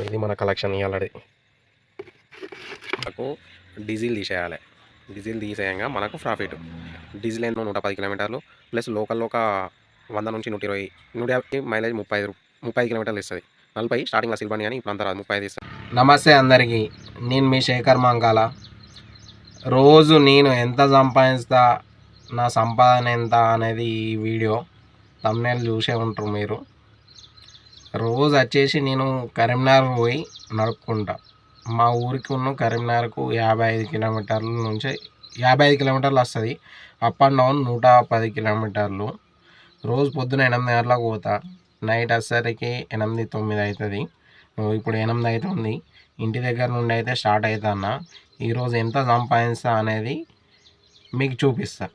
ఇది మన collection already మనకు డీజిల్ తీసేయాలి. డీజిల్ తీసేయంగా మనకు ప్రాఫిట్. డీజిల్ ఏందో 110 కిలోమీటర్లు ప్లస్ లోకల్లో ఒక 100 నుంచి 120 150 మైలేజ్ 35 కిలోమీటర్లు ఇస్తుంది. 40 స్టార్టింగ్లో సిల్బన్ కానీ ఇప్పుడు అంతా రాదు 35 ఇస్తుంది. నమస్తే అందరికీ, నేను మీ శేఖర్ మంగాల. రోజు నేను ఎంత సంపాదిస్తా, నా సంపాదన ఎంత అనేది ఈ వీడియో థంబ్నెయిల్ చూసే ఉంటారు మీరు. రోజు వచ్చేసి నేను కరీంనగర్ పోయి నడుపుకుంటా. మా ఊరికి ఉన్న కరీంనగర్కు 55 కిలోమీటర్ల నుంచి 55 కిలోమీటర్లు వస్తుంది. అప్ అండ్ డౌన్ 110 కిలోమీటర్లు. రోజు పొద్దున 8 గంటలకు పోతా, నైట్ వచ్చేసరికి 8, 9 అవుతుంది. ఇప్పుడు 8 అవుతుంది. ఇంటి దగ్గర నుండి అయితే స్టార్ట్ అవుతాను. ఈరోజు ఎంత సంపాదిస్తా అనేది మీకు చూపిస్తా,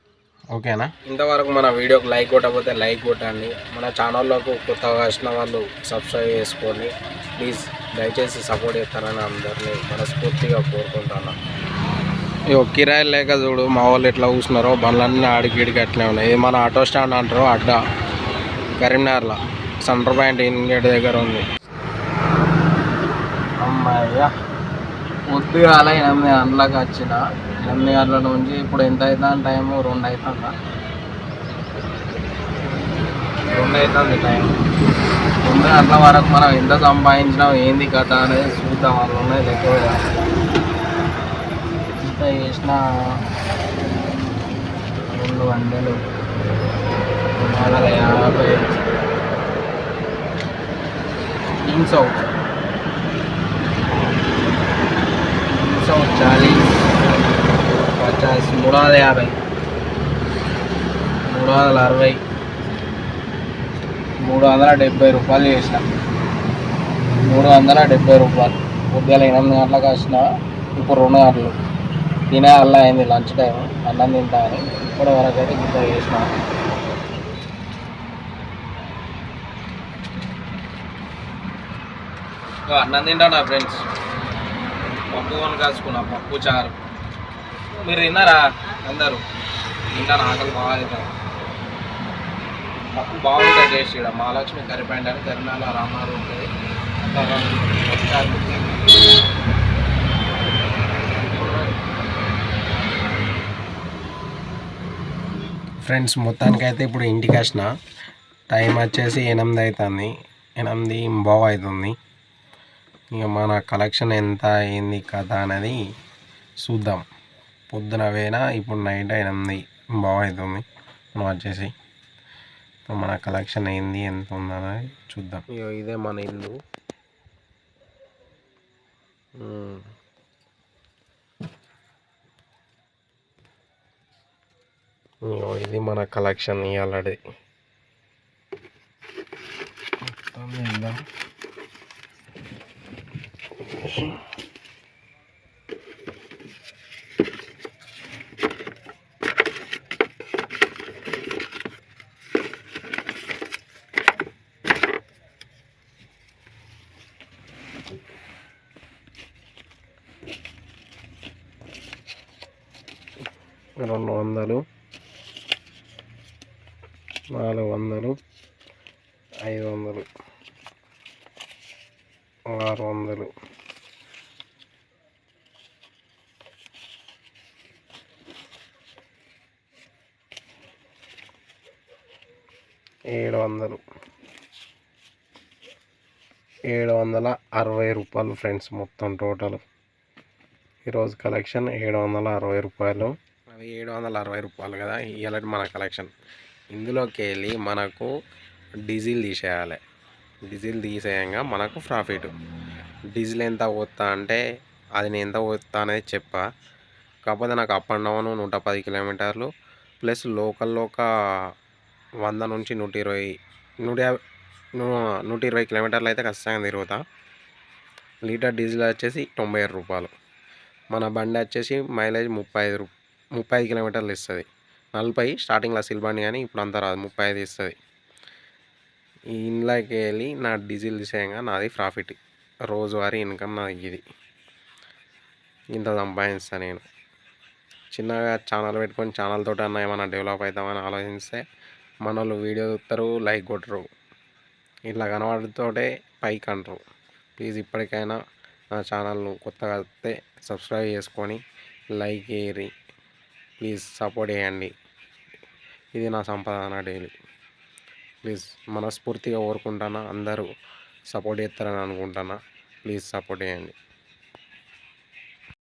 ఓకేనా? ఇంతవరకు మన వీడియోకి లైక్ కొట్టకపోతే లైక్ కొట్టండి. మన ఛానల్లోకి కొత్తగా వచ్చిన వాళ్ళు సబ్స్క్రైబ్ చేసుకోండి ప్లీజ్. దయచేసి సపోర్ట్ చేస్తారని అందరినీ మనస్ఫూర్తిగా కోరుకుంటున్నాను. కిరాయి లేక చూడు మా వాళ్ళు ఎట్లా కూర్చున్నారో, బండ్లన్నీ ఆడికిడికి అట్లే ఉన్నాయి. ఇది మన ఆటో స్టాండ్ అంటారు, అడ్డా కరీంనగర్లో సెంటర్ పాయింట్ ఇంగేట్ దగ్గర ఉంది. అమ్మాయ్యా, పొద్దుగాల 8 గంటలకు వచ్చిన. 8 గంటల నుంచి ఇప్పుడు ఎంత అవుతుంది టైము? 2 అవుతుందా? 2 అవుతుంది టైం. 2 గంటల వరకు మనం ఎంత సంపాదించినాం, ఏంది కథ అనేది చూద్దాం. వాళ్ళు ఉన్నాయి లెక్క ఎంత చేసిన 200, 250, 300, 40, 50, 350, 360, 370 రూపాయలు చేసిన. 370 రూపాయలు పొద్దున 8 గంటలకు వచ్చిన. ఇప్పుడు 2 గంటలు తినే అలా అయింది, లంచ్ టైం. అన్నం తింటా అని ఇప్పటి వరకు అయితే ఇంత చేసిన. అన్నం తింటా నా ఫ్రెండ్స్. పప్పు కొని కాసుకున్నా, పప్పు చారు. మీరు తిన్నారా అందరూ? తింటాను, ఆకలి బాగా అవుతుంది. పప్పు బాగుంటుంది టేస్ట్. ఇక్కడ మహాలక్ష్మి కర్రీ పాయింట్ అని కరీంనగర్ రామారు ఉంటుంది. ఫ్రెండ్స్, మొత్తానికైతే ఇప్పుడు ఇంటికి వచ్చిన. టైం వచ్చేసి 8 అవుతుంది, 8:15 అవుతుంది. ఇక మన కలెక్షన్ ఎంత అయింది కథ అనేది చూద్దాం. పొద్దున వేనా, ఇప్పుడు నైట్ 8:15 అవుతుంది. మనం వచ్చేసి మన కలెక్షన్ ఏంది, ఎంత ఉందనేది చూద్దాం. ఇదే మన ఇల్లు. ఇది మన కలెక్షన్ ఆల్రెడీ. రెండు 200, 400, 500, 600, 700, 760 రూపాయలు ఫ్రెండ్స్. మొత్తం టోటల్ ఈరోజు కలెక్షన్ 760 రూపాయలు. అవి 760 రూపాయలు కదా ఇలాంటి మన కలెక్షన్. ఇందులోకి వెళ్ళి మనకు డీజిల్ తీసేయాలి. డీజిల్ తీసేయంగా మనకు ప్రాఫిట్. డీజిల్ ఎంత పోతా అంటే అది నేను ఎంత పోతా అనేది చెప్పా. కాకపోతే నాకు అప్ అండ్ డౌన్ 110 కిలోమీటర్లు ప్లస్ లోకల్లో ఒక 100 నుంచి 120 కిలోమీటర్లు అయితే ఖచ్చితంగా తిరుగుతా. లీటర్ డీజిల్ వచ్చేసి 97 రూపాయలు. మన బండి వచ్చేసి మైలేజ్ 35 కిలోమీటర్లు ఇస్తుంది. 40 స్టార్టింగ్లో సిల్బండి కానీ ఇప్పుడు అంతా రాదు, 35 ఇస్తుంది. ఇంట్లోకి వెళ్ళి నా డీజిల్ తీసేయంగా నాది ప్రాఫిట్. రోజువారీ ఇన్కమ్ నాది ఇది. ఇంత సంపాదిస్తాను నేను. చిన్నగా ఛానల్ పెట్టుకొని ఛానల్ తోటి అన్న ఏమైనా డెవలప్ అవుతామని ఆలోచిస్తే మన వాళ్ళు వీడియో చూస్తారు, లైక్ కొట్టరు. ఇట్లా కనబడితోటే పైకి అంటారు. ప్లీజ్ ఇప్పటికైనా నా ఛానల్ను కొత్తగా వస్తే సబ్స్క్రైబ్ చేసుకొని లైక్ చేయరి. ప్లీజ్ సపోర్ట్ చేయండి. ఇది నా సంపాదన డైలీ. ప్లీజ్ మనస్ఫూర్తిగా కోరుకుంటున్నా, అందరూ సపోర్ట్ చేస్తారని అనుకుంటున్నా. ప్లీజ్ సపోర్ట్ చేయండి.